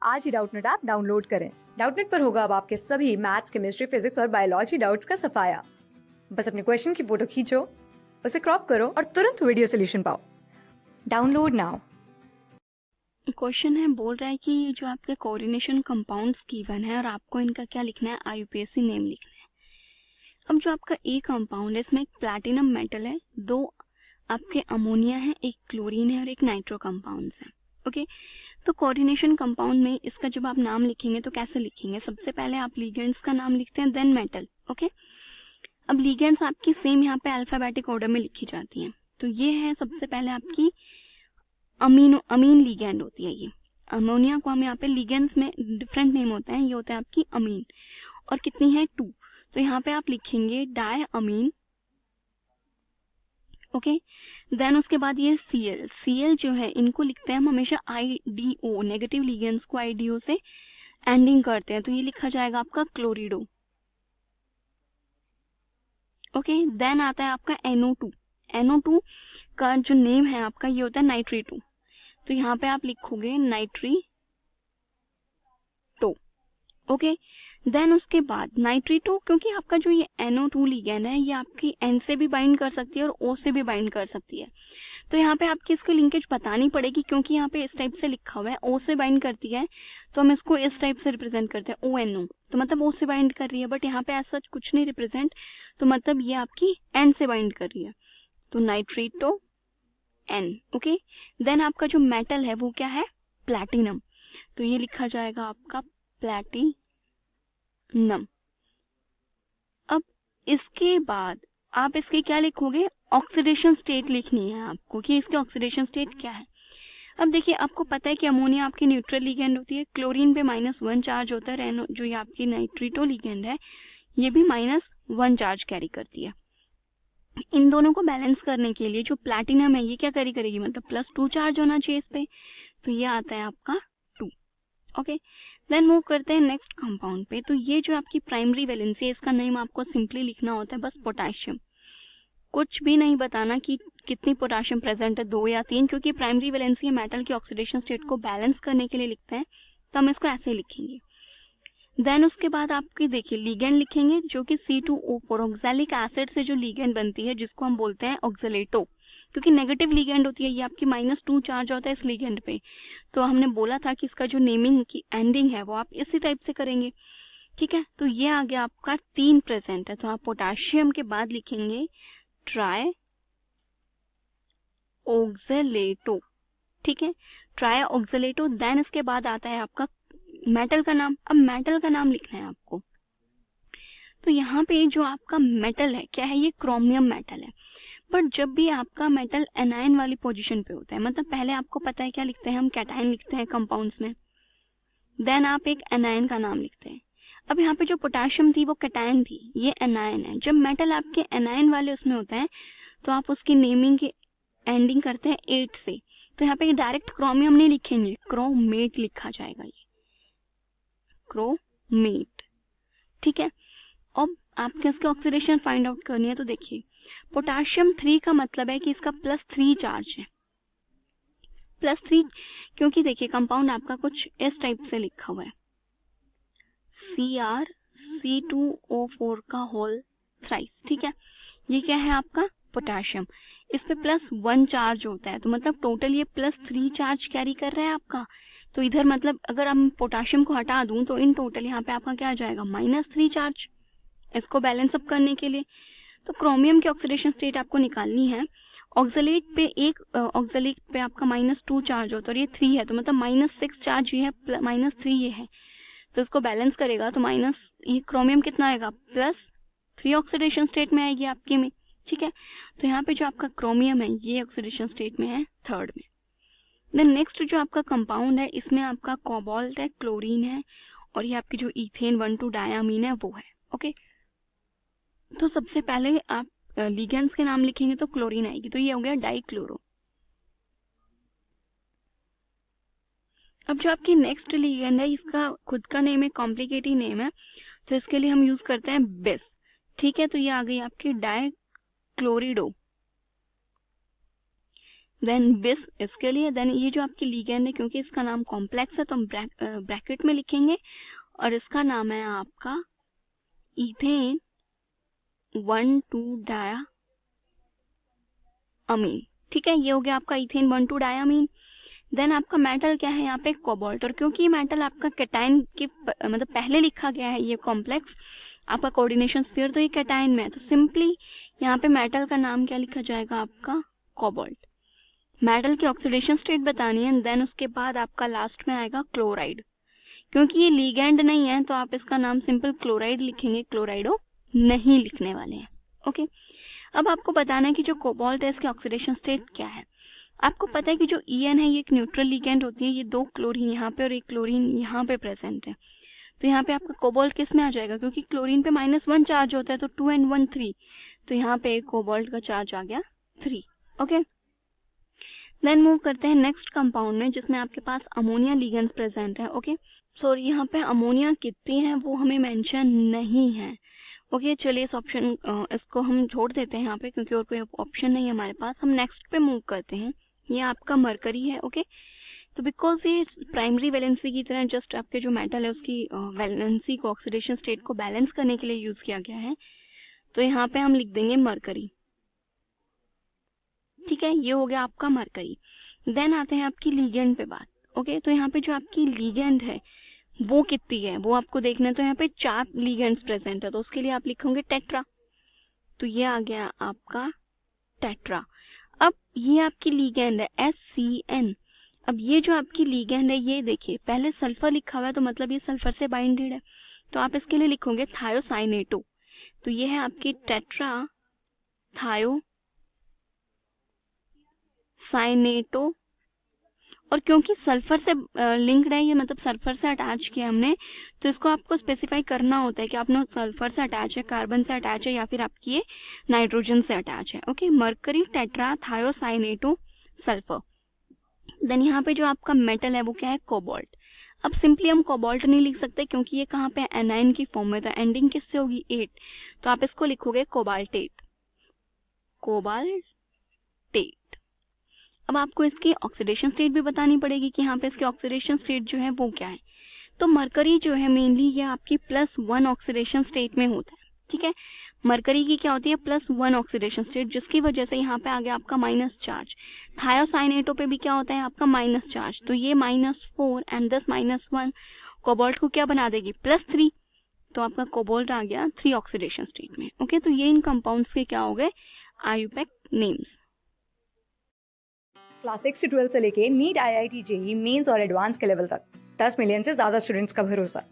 आज ही Doubtnut app download करें। Doubtnut पर होगा अब आपके सभी मैथ्स, केमिस्ट्री, फिजिक्स और बायोलॉजी डाउट्स का सफाया। बस अपने क्वेश्चन की फोटो खींचो, उसे क्रॉप करो और तुरंत वीडियो सोल्यूशन पाओ। Download now. क्वेश्चन है, बोल रहा है कि जो आपके कोऑर्डिनेशन कंपाउंड्स गिवन है और आपको इनका क्या लिखना है, आईयूपीएसी नेम लिखना है। अब जो आपका ए कंपाउंड है इसमें एक प्लैटिनम मेटल है, दो आपके अमोनिया है, एक क्लोरीन है और एक नाइट्रो कंपाउंड है। ओके, तो कोऑर्डिनेशन कंपाउंड में इसका जब आप नाम लिखेंगे तो कैसे लिखेंगे, सबसे पहले आप लिगेंड्स का नाम लिखते हैं, देन मेटल। ओके, अब लिगेंड्स आपकी सेम यहाँ पे अल्फाबेटिक ऑर्डर में लिखी जाती हैं। तो ये है सबसे पहले आपकी अमीन लिगेंड होती है। ये अमोनिया को हम यहाँ पे लिगेंड्स में डिफरेंट नेम होता है, ये होता है आपकी अमीन, और कितनी है 2। तो यहाँ पे आप लिखेंगे डाई अमीन। ओके, देन उसके बाद ये सीएल जो है इनको लिखते हैं हम हमेशा आईडीओ, नेगेटिव लिगेंड्स को आईडीओ से एंडिंग करते हैं, तो ये लिखा जाएगा आपका क्लोरिडो। ओके, देन आता है आपका NO2। NO2 का जो नेम है आपका ये होता है नाइट्रेटो, तो यहाँ पे आप लिखोगे नाइट्रीटो। ओके, देन उसके बाद नाइट्रेटो, क्योंकि आपका जो ये NO2 लिगेंड है ये आपकी N से भी बाइंड कर सकती है और O से भी बाइंड कर सकती है, तो यहाँ पे आपकी इसकी लिंकेज बतानी पड़ेगी, क्योंकि यहाँ पे इस टाइप से लिखा हुआ है O से बाइंड करती है, तो हम इसको इस टाइप से रिप्रेजेंट करते हैं ONO, तो मतलब O से बाइंड कर रही है, बट यहाँ पे ऐसा कुछ नहीं रिप्रेजेंट, तो मतलब ये आपकी N से बाइंड कर रही है, तो नाइट्रेटो N। ओके, देन आपका जो मेटल है वो क्या है, प्लैटिनम, तो ये लिखा जाएगा आपका प्लैटिनम। अब इसके बाद आप इसके क्या लिखोगे, ऑक्सीडेशन स्टेट लिखनी है आपको कि इसके ऑक्सीडेशन स्टेट क्या है। अब देखिए, आपको पता है कि अमोनिया आपकी न्यूट्रल लिगेंड होती है, क्लोरीन पे -1 चार्ज होता है, जो ये आपकी नाइट्रेटो लिगेंड है ये भी -1 चार्ज कैरी करती है। इन दोनों को बैलेंस करने के लिए जो प्लैटिनम है ये क्या करेगी, मतलब +2 चार्ज होना चाहिए इस पे, तो ये आता है आपका 2। ओके, देन मूव करते हैं नेक्स्ट कंपाउंड पे। तो ये जो आपकी प्राइमरी वैलेंसी है इसका नेम आपको सिंपली लिखना होता है बस पोटेशियम, कुछ भी नहीं बताना कि कितनी पोटेशियम प्रेजेंट है, 2 या 3, क्योंकि प्राइमरी वैलेंसी मेटल की ऑक्सीडेशन स्टेट को बैलेंस करने के लिए लिखते हैं, तो हम इसको ऐसे लिखेंगे। देन उसके बाद आपकी देखिए लिगेंड लिखेंगे जो कि C2O4 ऑक्सैलिक एसिड से जो लिगेंड बनती है जिसको हम बोलते हैं ऑक्सलेटो, क्योंकि नेगेटिव लिगेंड होती है, ये आपकी -2 चार्ज होता है इस लिगेंड पे, तो हमने बोला था कि इसका जो नेमिंग की एंडिंग है वो आप इसी टाइप से करेंगे। ठीक है, तो ये आ गया आपका 3 प्रेजेंट है, तो आप पोटेशियम के बाद लिखेंगे ट्राई ऑक्सलेटो। ठीक है, ट्राई ऑक्सलेटो। देन इसके बाद आता है आपका मेटल का नाम। अब मेटल का नाम लिखना है आपको, तो यहाँ पे जो आपका मेटल है क्या है, ये क्रोमियम मेटल है, बट जब भी आपका मेटल एनायन वाली पोजीशन पे होता है, मतलब पहले आपको पता है क्या लिखते हैं हम, कैटायन लिखते हैं कंपाउंड्स में, देन आप एक एनायन का नाम लिखते हैं। अब यहाँ पे जो पोटेशियम थी वो कैटायन थी, ये एनायन है। जब मेटल आपके एनायन वाले उसमें होता है तो आप उसकी नेमिंग की एंडिंग करते हैं 8 से, तो यहाँ पे डायरेक्ट क्रोमियम नहीं लिखेंगे, क्रोमेट लिखा जाएगा, ये क्रोमेट। ठीक है, अब आपके इसके ऑक्सीडेशन फाइंड आउट करनी है, तो देखिए पोटेशियम 3 का मतलब है कि इसका +3 चार्ज है, +3, क्योंकि देखिए कंपाउंड आपका कुछ इस टाइप से लिखा हुआ है, CrC2O4 का होल थ्राइस। ठीक है, ये क्या है आपका पोटेशियम, इस पे +1 चार्ज होता है, तो मतलब टोटल ये +3 चार्ज कैरी कर रहा है आपका, तो इधर मतलब अगर हम पोटेशियम को हटा दूं तो इन टोटल यहाँ पे आपका क्या आ जाएगा, -3 चार्ज, इसको बैलेंस अप करने के लिए। तो क्रोमियम की ऑक्सीडेशन स्टेट आपको निकालनी है। ऑक्सलेट पे आपका -2 चार्ज होता है और ये 3 है, तो मतलब -6 चार्ज ये है, -3 ये है, तो इसको बैलेंस करेगा तो ये क्रोमियम कितना आएगा, +3 ऑक्सीडेशन स्टेट में आएगी आपके में। ठीक है, तो यहाँ पे जो आपका क्रोमियम है ये ऑक्सीडेशन स्टेट में है 3rd में। देन नेक्स्ट जो आपका कंपाउंड है इसमें आपका कोबाल्ट है, क्लोरीन है, और ये आपकी जो इथेन 1,2 डायमीन है वो है। ओके, तो सबसे पहले आप लिगेंड्स के नाम लिखेंगे तो क्लोरीन आएगी, तो ये हो गया डाइक्लोरो। अब जो आपकी नेक्स्ट लिगेंड है इसका खुद का नेम है, कॉम्प्लिकेटेड नेम है, तो इसके लिए हम यूज करते हैं बेस। ठीक है, तो ये आ गई आपकी डाइक्लोरिडो। देन बिस इसके लिए, देन ये जो आपकी लिगेंड है क्योंकि इसका नाम कॉम्प्लेक्स है तो हम ब्रैकेट में लिखेंगे और इसका नाम है आपका इथेन 1,2-डाया अमीन। ठीक है, ये हो गया आपका इथेन 1,2-डाया अमीन। देन आपका मेटल क्या है यहाँ पे, कोबाल्ट। और क्योंकि ये मेटल आपका कैटायन के मतलब पहले लिखा गया है ये कॉम्प्लेक्स आपका कोऑर्डिनेशन स्फीयर, तो ये कैटायन में है, तो सिंपली यहाँ पे मेटल का नाम क्या लिखा जाएगा आपका, कोबाल्ट। मेटल की ऑक्सीडेशन स्टेट बतानी है, देन उसके बाद आपका लास्ट में आएगा क्लोराइड। क्योंकि ये लिगेंड नहीं है तो आप इसका नाम सिंपल क्लोराइड लिखेंगे, क्लोराइडो नहीं लिखने वाले हैं। ओके, अब आपको बताना है कि जो कोबाल्ट है इसकी ऑक्सीडेशन स्टेट क्या है। आपको पता है कि जो EN है ये एक न्यूट्रल लिगेंड होती है, ये 2 क्लोरीन यहाँ पे और एक क्लोरीन यहाँ पे प्रेजेंट है, तो यहाँ पे आपका कोबाल्ट किस में आ जाएगा, क्योंकि क्लोरीन पे -1 चार्ज होता है तो 2 and 1 3, तो यहाँ पे कोबाल्ट का चार्ज आ गया 3। ओके, देन मूव करते हैं नेक्स्ट कंपाउंड में जिसमें आपके पास अमोनिया लिगेंड्स प्रेजेंट है। ओके, सो यहाँ पे अमोनिया कितनी है वो हमें मेंशन नहीं है। ओके, चलिए इस ऑप्शन इसको हम छोड़ देते हैं यहाँ पे क्योंकि और कोई ऑप्शन नहीं है हमारे पास। हम नेक्स्ट पे मूव करते हैं, ये आपका मरकरी है। ओके, तो बिकॉज ये प्राइमरी वैलेंसी की तरह जस्ट आपके जो मेटल है उसकी वैलेंसी को ऑक्सीडेशन स्टेट को बैलेंस करने के लिए यूज किया गया है, तो यहाँ पे हम लिख देंगे मरकरी। ठीक है, ये हो गया आपका मरकरी। देन आते हैं आपकी लीगेंड पे बात। ओके, तो यहाँ पे जो आपकी लीगेंड है वो कितनी है वो आपको देखना है, तो यहाँ पे 4 लिगेंड्स प्रेजेंट है, तो उसके लिए आप लिखोगे टेट्रा, तो ये आ गया आपका टेट्रा। अब ये आपकी लिगेंड है SCN। अब ये जो आपकी लिगेंड है ये देखिए पहले सल्फर लिखा हुआ है तो मतलब ये सल्फर से बाइंडेड है, तो आप इसके लिए लिखोगे थायोसाइनेटो, तो ये है आपकी टेट्रा थायोसाइनेटो। और क्योंकि सल्फर से लिंक्ड है ये, मतलब सल्फर से अटैच किया हमने, तो इसको आपको स्पेसिफाई करना होता है कि आपने सल्फर से अटैच है, कार्बन से अटैच है या फिर आपकी ये नाइट्रोजन से अटैच है। Okay, mercury tetra thiocyanato sulphur. Then यहाँ पे जो आपका मेटल है वो क्या है, कोबाल्ट। अब सिंपली हम कोबाल्ट नहीं लिख सकते क्योंकि ये कहाँ पे एनाइन की फॉर्म में, तो एंडिंग किससे होगी 8, तो आप इसको लिखोगे कोबाल्टेट, कोबाल्टेट। अब आपको इसकी ऑक्सीडेशन स्टेट भी बतानी पड़ेगी कि यहाँ पे इसकी ऑक्सीडेशन स्टेट जो है वो क्या है। तो मरकरी जो है मेनली ये आपकी +1 ऑक्सीडेशन स्टेट में होता है। ठीक है, मरकरी की क्या होती है +1 ऑक्सीडेशन स्टेट, जिसकी वजह से यहाँ पे आ गया आपका माइनस चार्ज। थायोसाइनेटो पे भी क्या होता है आपका माइनस चार्ज, तो ये -4 एंड दिस -1 कोबाल्ट को क्या बना देगी +3, तो आपका कोबाल्ट आ गया 3 ऑक्सीडेशन स्टेट में। ओके, तो ये इन कंपाउंड्स के क्या हो गए, IUPAC नेम्स। क्लास 6 से 12 से लेके नीट, IIT, JEE मेंस और एडवांस के लेवल तक 10 मिलियन से ज्यादा स्टूडेंट्स का भरोसा।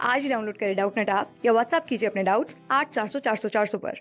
आज ही डाउनलोड करें डाउटनेट ऐप या व्हाट्सएप कीजिए अपने डाउट्स 8400 400 400 पर।